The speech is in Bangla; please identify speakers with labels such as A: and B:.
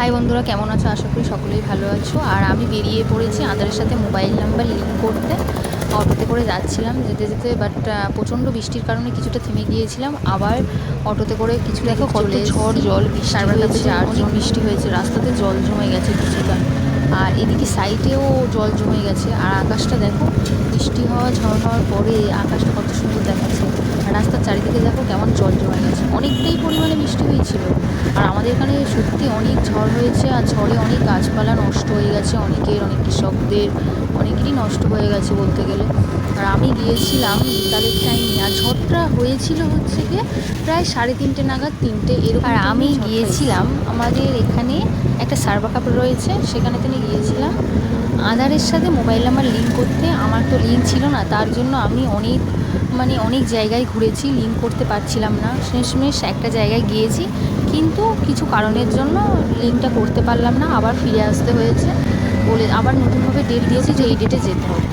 A: হাই বন্ধুরা, কেমন আছো? আশা করি সকলেই ভালো আছো। আর আমি বেরিয়ে পড়েছি আধারের সাথে মোবাইল নাম্বার লিঙ্ক করতে। অটোতে করে যাচ্ছিলাম যেতে যেতে, বাট প্রচণ্ড বৃষ্টির কারণে কিছুটা থেমে গিয়েছিলাম। আবার অটোতে করে কিছু দেখো কত ঝড় জল বৃষ্টি হয়েছে, আর অনেক বৃষ্টি হয়েছে, রাস্তাতে জল জমে গেছে কিছুটা। আর এদিকে সাইডেও জল জমে গেছে। আর আকাশটা দেখো, বৃষ্টি হওয়া ঝড় হওয়ার পরে আকাশটা কত সুন্দর দেখাচ্ছে। আর রাস্তার চারিদিকে দেখো কেমন জল জমে গেছে, অনেকটাই পরিমাণে বৃষ্টি হয়েছিল। আর আমাদের এখানে সত্যি অনেক ঝড় হয়েছে, আর ঝড়ে অনেক গাছপালা নষ্ট হয়ে গেছে, অনেক কৃষকদের অনেকেরই নষ্ট হয়ে গেছে বলতে গেলে। আর আমি গিয়েছিলাম বিকালের টাইমে, আর ঝড়টা হয়েছিল হচ্ছে গিয়ে প্রায় 3:30 নাগাদ, 3টে এরকম। আর আমি গিয়েছিলাম আমাদের এখানে একটা সার্ভা কাপড় রয়েছে, সেখানে গিয়েছিলাম আধারের সাথে মোবাইল নাম্বার লিঙ্ক করতে। আমার তো লিঙ্ক ছিল না, তার জন্য আমি অনেক জায়গায় ঘুরেছি, লিঙ্ক করতে পারছিলাম না। শেষমেশ একটা জায়গায় গিয়েছি, কিন্তু কিছু কারণের জন্য লিঙ্কটা করতে পারলাম না, আবার ফিরে আসতে হয়েছে। বলে আবার নতুনভাবে ডেট দিয়েছি যে এই ডেটে যেতে হবে।